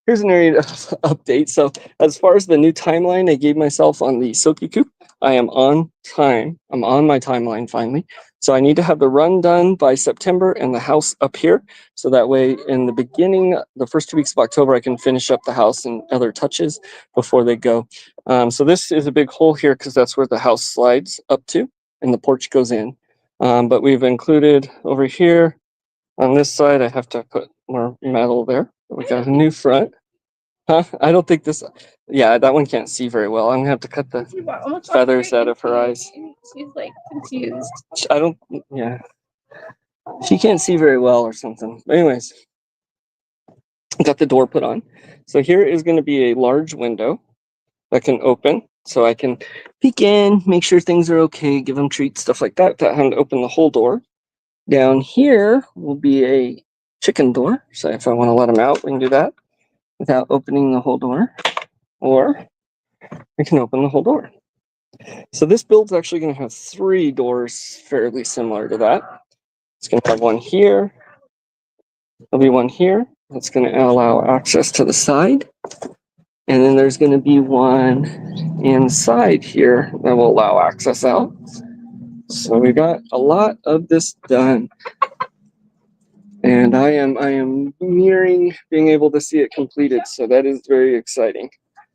here's an area update. So as far as the new timeline I gave myself on the silky coop, I am on time. I'm on my timeline finally. So I need to have the run done by September and the house up here. So that way in the beginning, the first 2 weeks of October, I can finish up the house and other touches before they go. So this is a big hole here because that's where the house slides up to and the porch goes in. But we've included over here on this side, I have to put more metal there. We got a new front. Huh? I don't think this. Yeah, that one can't see very well. I'm gonna have to cut the feathers out of her eyes. She's like confused. I don't. Yeah, she can't see very well or something. But anyways, got the door put on. So here is going to be a large window that can open, so I can peek in, make sure things are okay, give them treats, stuff like that, without having to open the whole door. Down here will be a chicken door, so if I want to let them out, we can do that without opening the whole door, or we can open the whole door. So this build's actually going to have 3 doors fairly similar to that. It's going to have one here, there'll be one here, that's going to allow access to the side, and then there's going to be one inside here that will allow access out. So we got a lot of this done, and I am nearing being able to see it completed, so that is very exciting.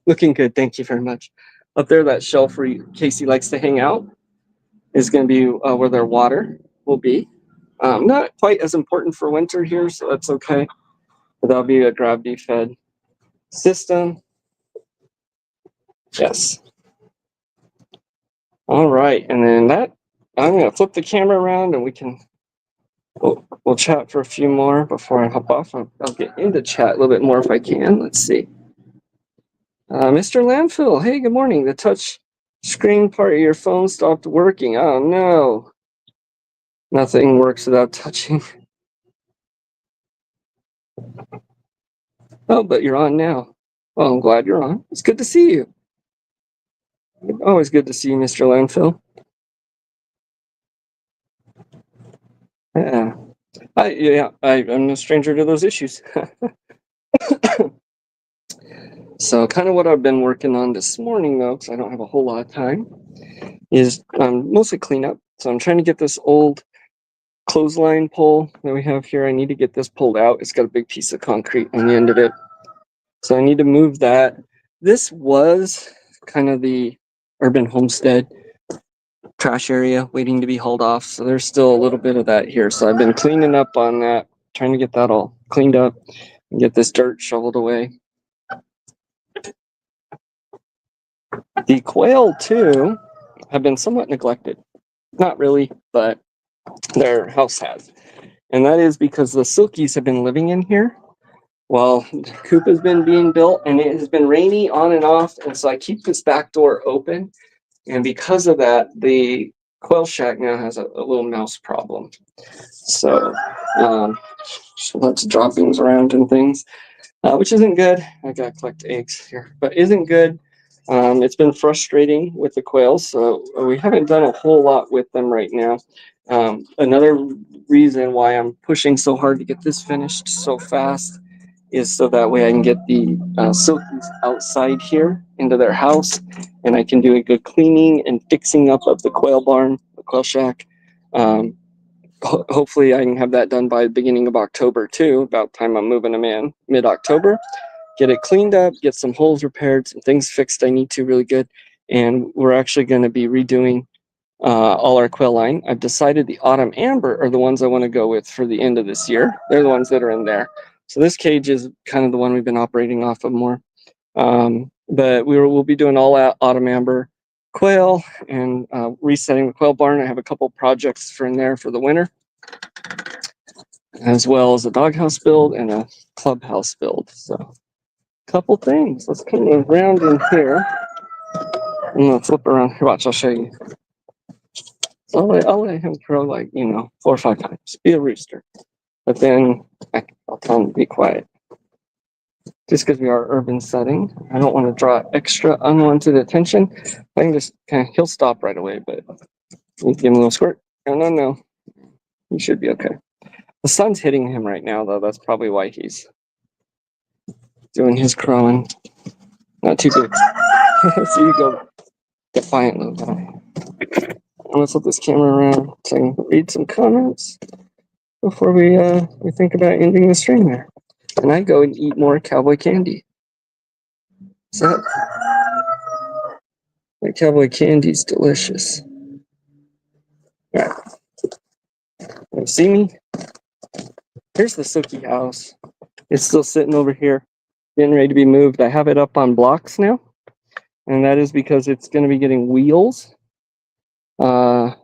Looking good, thank you very much. Up there, that shelf where Casey likes to hang out is going to be where their water will be. Not quite as important for winter here, so that's okay. But that'll be a gravity-fed system. Yes. All right, and then that, I'm going to flip the camera around and we'll chat for a few more before I hop off. I'll get into chat a little bit more if I can. Let's see. Mr. Landfill, hey, good morning. The touch screen part of your phone stopped working. Oh no. Nothing works without touching. Oh, but you're on now. Well, I'm glad you're on. It's good to see you. Always good to see you, Mr. Landfill. Yeah. I'm no stranger to those issues. So kind of what I've been working on this morning, though, because I don't have a whole lot of time, is mostly cleanup. So I'm trying to get this old clothesline pole that we have here. I need to get this pulled out. It's got a big piece of concrete on the end of it. So I need to move that. This was kind of the urban homestead trash area waiting to be hauled off. So there's still a little bit of that here. So I've been cleaning up on that, trying to get that all cleaned up and get this dirt shoveled away. The quail, too, have been somewhat neglected. Not really, but their house has. And that is because the silkies have been living in here while the coop has been being built, and it has been rainy on and off. And so I keep this back door open. And because of that, the quail shack now has a little mouse problem. So lots of droppings around and things, which isn't good. I gotta collect eggs here, but isn't good. It's been frustrating with the quails, so we haven't done a whole lot with them right now. Another reason why I'm pushing so hard to get this finished so fast is so that way I can get the silkies outside here into their house, and I can do a good cleaning and fixing up of the quail barn, the quail shack. Hopefully I can have that done by the beginning of October too, about time I'm moving them in mid-October. Get it cleaned up, get some holes repaired, some things fixed I need to really good. And we're actually going to be redoing all our quail line. I've decided the autumn amber are the ones I want to go with for the end of this year. They're the ones that are in there. So this cage is kind of the one we've been operating off of more. But we'll be doing all autumn amber quail and resetting the quail barn. I have a couple projects for in there for the winter, as well as a doghouse build and a clubhouse build. So couple things. Let's come around in here. I'm gonna flip around here. Watch, I'll show you. I'll let him crow like 4 or 5 times. Be a rooster, but then I'll tell him to be quiet. Just because we are urban setting, I don't want to draw extra unwanted attention. I can just he'll stop right away, but you give him a little squirt. No, he should be okay. The sun's hitting him right now, though. That's probably why he's doing his crowing. Not too good. So you go defiant little guy. I'm gonna flip this camera around so I can read some comments before we think about ending the stream there. And I go and eat more cowboy candy. So that cowboy candy's delicious. All right. You see me? Here's the Silky house. It's still sitting over here, getting ready to be moved. I have it up on blocks now, and that is because it's going to be getting wheels, so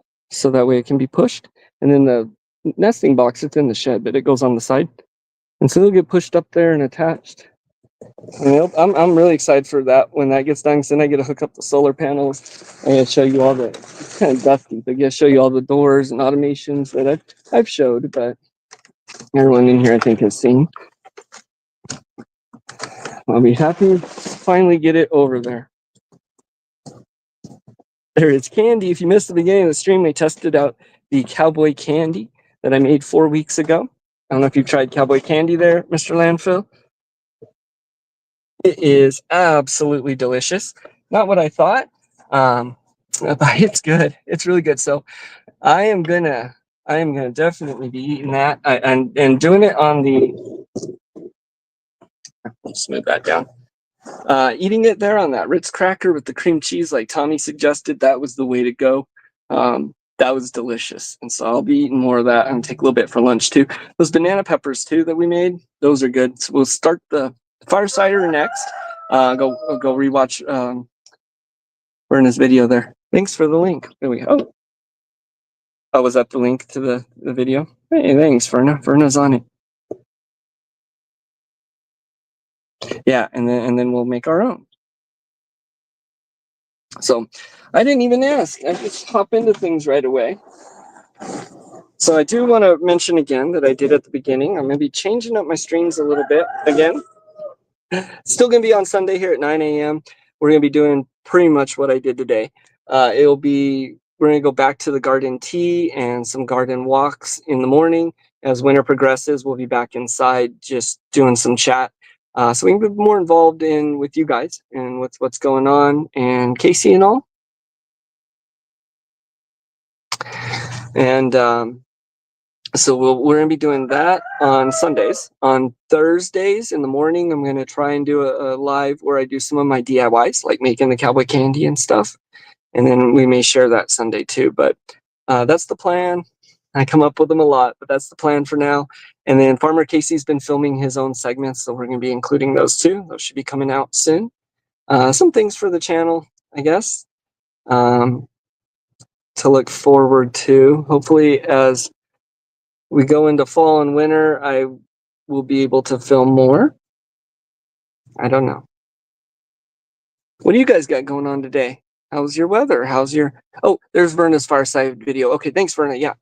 that way it can be pushed. And then the nesting box, it's in the shed, but it goes on the side, and so it'll get pushed up there and attached. Yep, I'm really excited for that when that gets done. Cause then I get to hook up the solar panels. I gotta show you all the it's kind of dusty. But I gotta show you all the doors and automations that I've showed, but everyone in here I think has seen. I'll be happy to finally get it over there. There is candy. If you missed the beginning of the stream, we tested out the cowboy candy that I made 4 weeks ago. I don't know if you've tried cowboy candy there, Mr. Landfill. It is absolutely delicious. Not what I thought, but it's good. It's really good. So I am gonna definitely be eating that and doing it on the. Let's smooth that down. Eating it there on that Ritz cracker with the cream cheese, like Tommy suggested, that was the way to go. That was delicious, and so I'll be eating more of that and take a little bit for lunch too. Those banana peppers too that we made, those are good. So we'll start the fire cider next. Go rewatch Verna's video there. Thanks for the link. There we go. Oh, was that the link to the video? Hey, thanks, Verna. Verna's on it. Yeah, and then we'll make our own. So I didn't even ask. I just hop into things right away. So I do want to mention again that I did at the beginning. I'm going to be changing up my streams a little bit again. Still going to be on Sunday here at 9 a.m. We're going to be doing pretty much what I did today. We're going to go back to the garden tea and some garden walks in the morning. As winter progresses, we'll be back inside just doing some chat. So we can be more involved with you guys and what's going on and Casey and all. And so we're going to be doing that on Sundays. On Thursdays in the morning, I'm going to try and do a live where I do some of my DIYs, like making the cowboy candy and stuff. And then we may share that Sunday too. But that's the plan. I come up with them a lot, but that's the plan for now. And then Farmer Casey's been filming his own segments, so we're going to be including those too. Those should be coming out soon. Some things for the channel, I guess, to look forward to. Hopefully, as we go into fall and winter, I will be able to film more. I don't know. What do you guys got going on today? How's your weather? Oh, there's Verna's fireside video. Okay, thanks, Verna. Yeah.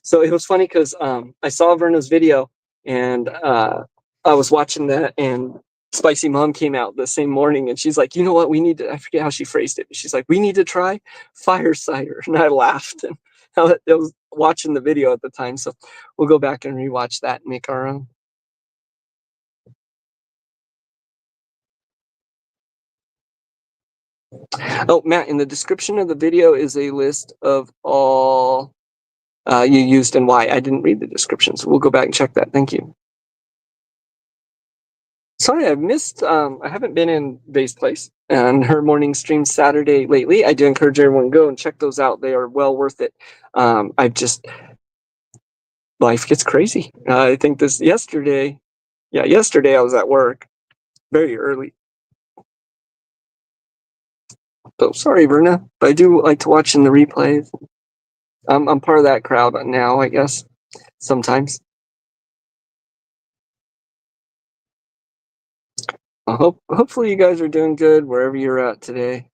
So it was funny because I saw Verna's video and I was watching that, and Spicy Mom came out the same morning and she's like, you know what, I forget how she phrased it, but she's like, we need to try fire cider. And I laughed, and I was watching the video at the time. So we'll go back and rewatch that and make our own. Oh, Matt, in the description of the video is a list of all you used and why. I didn't read the description, so we'll go back and check that. Thank you. Sorry, I've missed. I haven't been in Vay's Place and her morning stream Saturday lately. I do encourage everyone to go and check those out. They are well worth it. Life gets crazy. I think yesterday I was at work very early. So sorry, Verna, but I do like to watch in the replays. I'm part of that crowd now, I guess. Sometimes. Hopefully you guys are doing good wherever you're at today.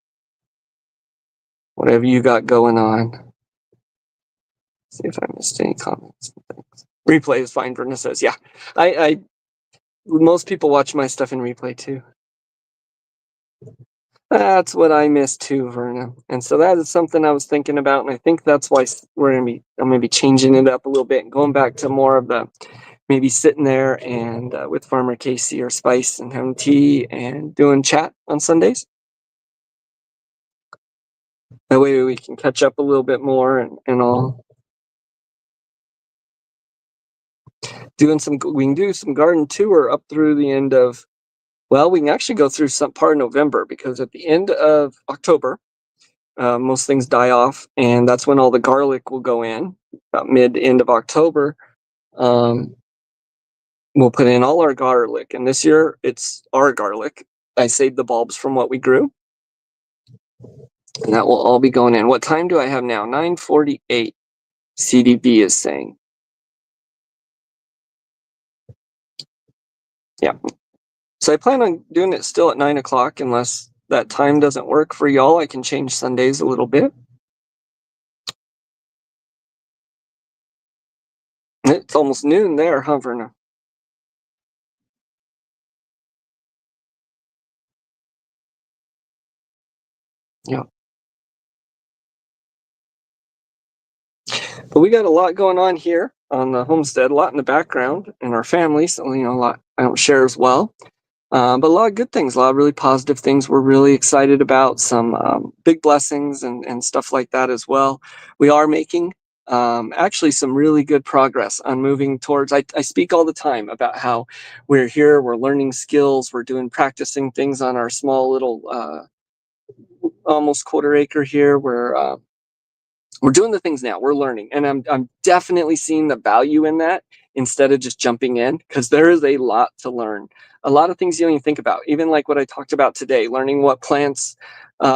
Whatever you got going on. See if I missed any comments. Replay is fine, Verna says. Yeah, most people watch my stuff in replay too. That's what I miss too, Verna. And so that is something I was thinking about, and I think that's why I'm gonna be changing it up a little bit and going back to more of the maybe sitting there and with Farmer Casey or Spice and having tea and doing chat on Sundays. That way we can catch up a little bit more and all. We can do some garden tour up through the end of, well, we can actually go through some part of November, because at the end of October, most things die off, and that's when all the garlic will go in. About end of October, we'll put in all our garlic, and this year it's our garlic. I saved the bulbs from what we grew, and that will all be going in. What time do I have now? 9:48. CDB is saying. Yeah. So I plan on doing it still at 9 o'clock, unless that time doesn't work for y'all. I can change Sundays a little bit. It's almost noon there, huh, Verna? Yeah. But we got a lot going on here on the homestead, a lot in the background in our family. So, a lot I don't share as well. But a lot of good things, a lot of really positive things we're really excited about, some big blessings and stuff like that as well. We are making actually some really good progress on moving towards, I speak all the time about how we're here, we're learning skills, we're practicing things on our small little almost quarter acre here. We're doing the things now. We're learning, and I'm definitely seeing the value in that instead of just jumping in, because there is a lot to learn. A lot of things you don't even think about, even like what I talked about today, learning what plants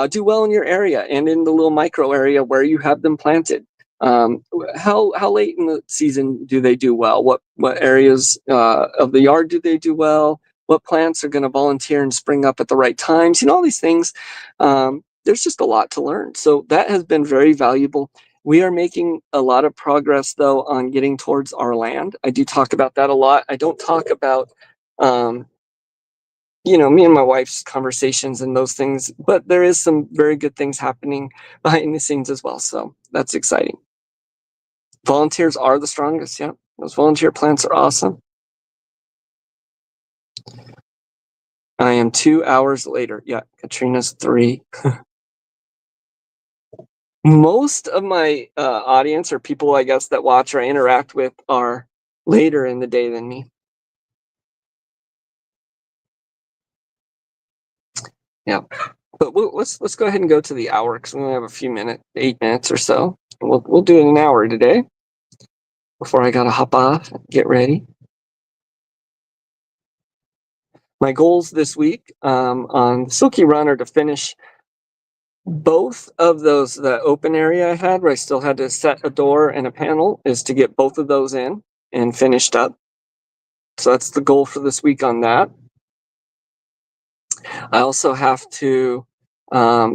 do well in your area and in the little micro area where you have them planted. How late in the season do they do well? What areas of the yard do they do well? What plants are going to volunteer and spring up at the right times? All these things. There's just a lot to learn. So that has been very valuable. We are making a lot of progress, though, on getting towards our land. I do talk about that a lot. I don't talk about, me and my wife's conversations and those things, but there is some very good things happening behind the scenes as well. So that's exciting. Volunteers are the strongest. Yeah. Those volunteer plants are awesome. I am 2 hours later. Yeah. Katrina's 3. Most of my audience, or people, I guess, that watch or interact with, are later in the day than me. Yeah, but let's go ahead and go to the hour, because we only have a few minutes, 8 minutes or so. We'll do it in an hour today before I gotta hop off and get ready. My goals this week on Silky Run are to finish both of those, the open area I had where I still had to set a door and a panel, is to get both of those in and finished up. So that's the goal for this week on that. I also have to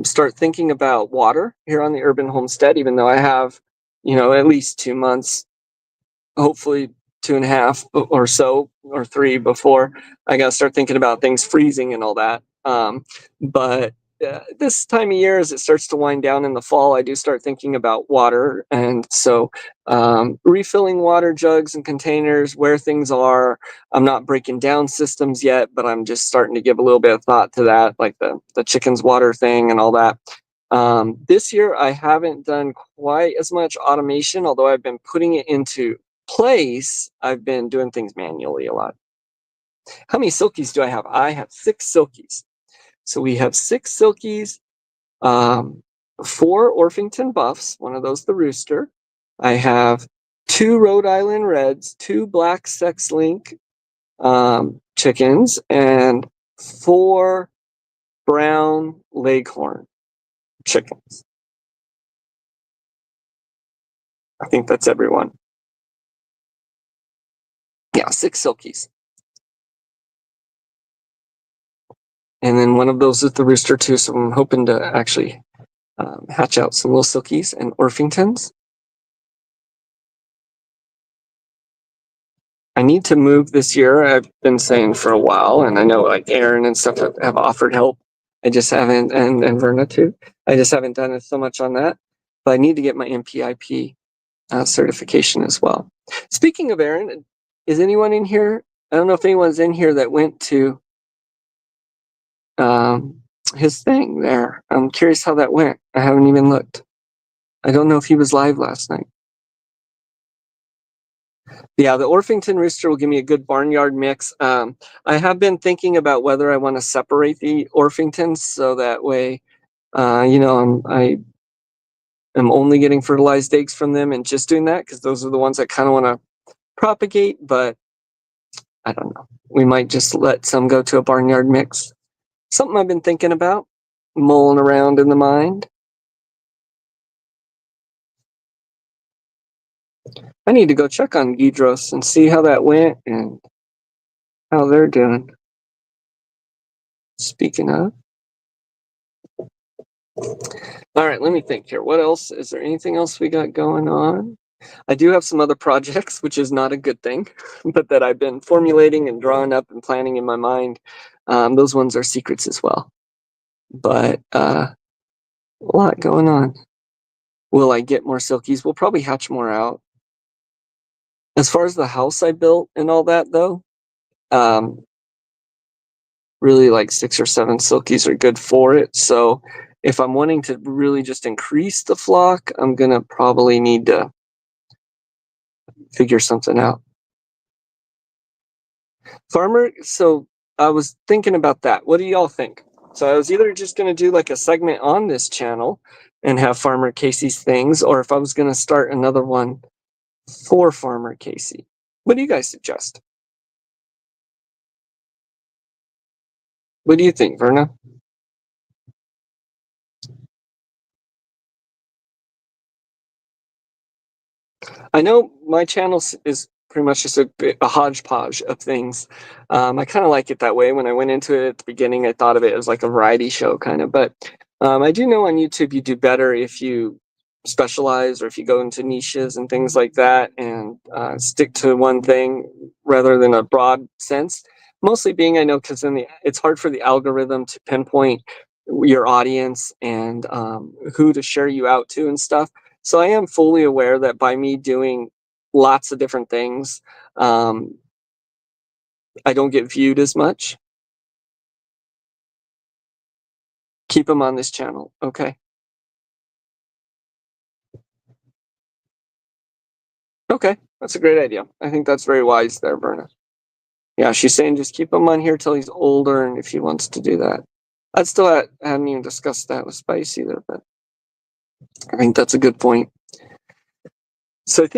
start thinking about water here on the urban homestead, even though I have, at least 2 months, hopefully 2.5 or so, or 3, before I got to start thinking about things freezing and all that. But this time of year, as it starts to wind down in the fall, I do start thinking about water. And so refilling water jugs and containers where things are. I'm not breaking down systems yet, but I'm just starting to give a little bit of thought to that, like the chicken's water thing and all that. This year, I haven't done quite as much automation, although I've been putting it into place. I've been doing things manually a lot. How many silkies do I have? I have 6 silkies. So we have 6 silkies, 4 Orpington buffs, one of those the rooster. I have 2 Rhode Island reds, 2 black sex link chickens, and 4 brown leghorn chickens. I think that's everyone. Yeah, 6 silkies. And then one of those is the rooster too, so I'm hoping to actually hatch out some little silkies and Orpingtons. I need to move this year. I've been saying for a while, and I know like Aaron and stuff have offered help. I just haven't, and Verna too. I just haven't done it so much on that. But I need to get my MPIP certification as well. Speaking of Aaron, is anyone in here? I don't know if anyone's in here that went to his thing there. I'm curious how that went. I haven't even looked. I don't know if he was live last night. Yeah, the Orpington rooster will give me a good barnyard mix. I have been thinking about whether I want to separate the Orpingtons, so that way, I am only getting fertilized eggs from them and just doing that, because those are the ones I kind of want to propagate. But I don't know. We might just let some go to a barnyard mix. Something I've been thinking about, mulling around in the mind. I need to go check on Gidros and see how that went and how they're doing. Speaking of. All right, let me think here. What else? Is there anything else we got going on? I do have some other projects, which is not a good thing, but that I've been formulating and drawing up and planning in my mind. Those ones are secrets as well. But a lot going on. Will I get more silkies? We'll probably hatch more out. As far as the house I built and all that, though, really like 6 or 7 silkies are good for it. So if I'm wanting to really just increase the flock, I'm gonna probably need to figure something out. Farmer, so I was thinking about that. What do y'all think? So I was either just gonna do like a segment on this channel and have Farmer Casey's things, or if I was gonna start another one for Farmer Casey. What do you guys suggest? What do you think, Verna? I know my channel is pretty much just a hodgepodge of things. I kind of like it that way. When I went into it at the beginning, I thought of it as like a variety show kind of. But I do know on YouTube you do better if you specialize or if you go into niches and things like that and stick to one thing rather than a broad sense. Mostly being, I know, because it's hard for the algorithm to pinpoint your audience and who to share you out to and stuff. So I am fully aware that by me doing lots of different things, I don't get viewed as much. Keep them on this channel, okay? Okay, that's a great idea. I think that's very wise there, Berna. Yeah, she's saying just keep him on here till he's older, and if he wants to do that. I hadn't even discussed that with Spice either, but I think that's a good point. So I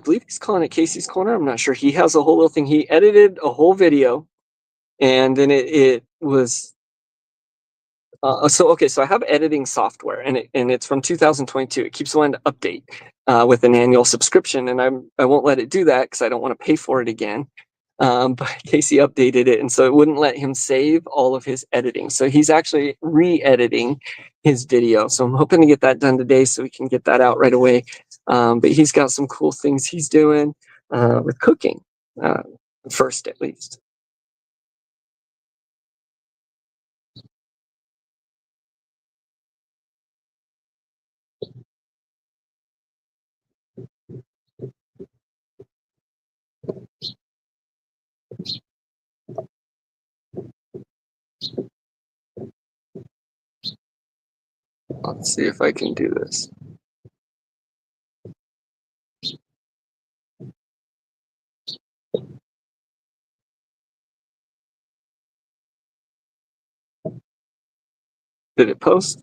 believe he's calling it Casey's Corner. I'm not sure. He has a whole little thing. He edited a whole video, and then it was so I have editing software, and it's from 2022. It keeps wanting to update with an annual subscription, and I won't let it do that because I don't want to pay for it again. But Casey updated it, and so it wouldn't let him save all of his editing. So he's actually re-editing his video. So I'm hoping to get that done today, so we can get that out right away. But he's got some cool things he's doing with cooking, first at least. Let's see if I can do this. Did it post?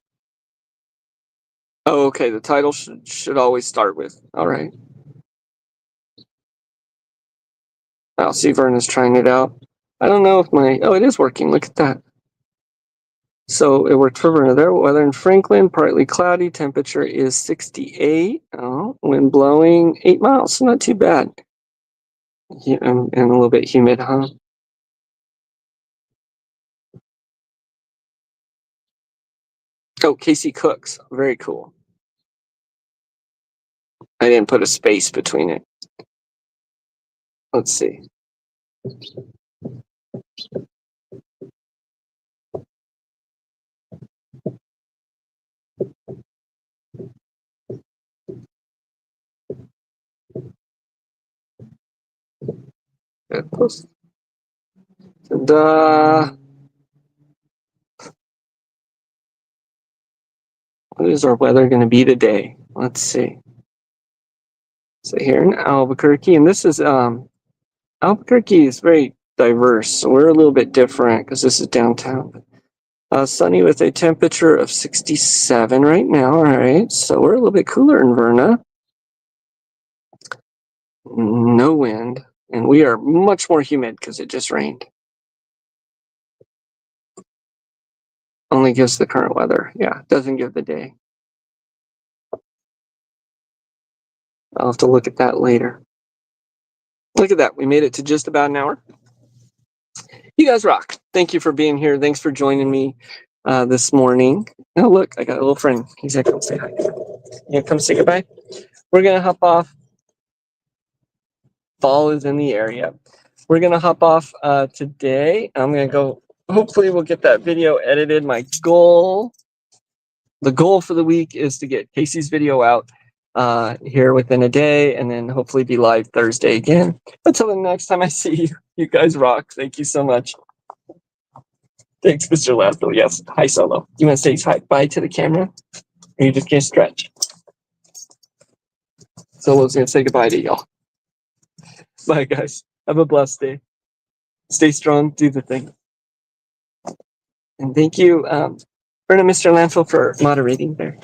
Oh, okay. The title should always start with. All right. I'll see Verna's trying it out. I don't know if it is working. Look at that. So it worked for Verna there. Weather in Franklin, partly cloudy. Temperature is 68. Oh, wind blowing 8 miles. So not too bad. Yeah, and a little bit humid, huh? Oh, Casey Cooks. Very cool. I didn't put a space between it. Let's see. Good post. Ta-da. What is our weather going to be today? Let's see. So here in Albuquerque, and this is Albuquerque is very diverse, so we're a little bit different because this is downtown. Sunny with a temperature of 67 right now. All right, so we're a little bit cooler in Verna. No wind, and we are much more humid because it just rained. Only gives the current weather. Yeah, doesn't give the day. I'll have to look at that later. Look at that. We made it to just about an hour. You guys rock. Thank you for being here. Thanks for joining me this morning. Oh, look, I got a little friend. He's gonna come say hi. You gonna come say goodbye? We're gonna hop off. Fall is in the area. We're gonna hop off today. I'm gonna go. Hopefully, we'll get that video edited. The goal for the week is to get Casey's video out here within a day, and then hopefully be live Thursday again. Until the next time I see you, you guys rock. Thank you so much. Thanks, Mr. Laszlo. Yes. Hi, Solo. You want to say hi, bye to the camera? Or you just can't stretch? Solo's going to say goodbye to y'all. Bye, guys. Have a blessed day. Stay strong. Do the thing. And thank you, Mr. Landfill, for moderating there.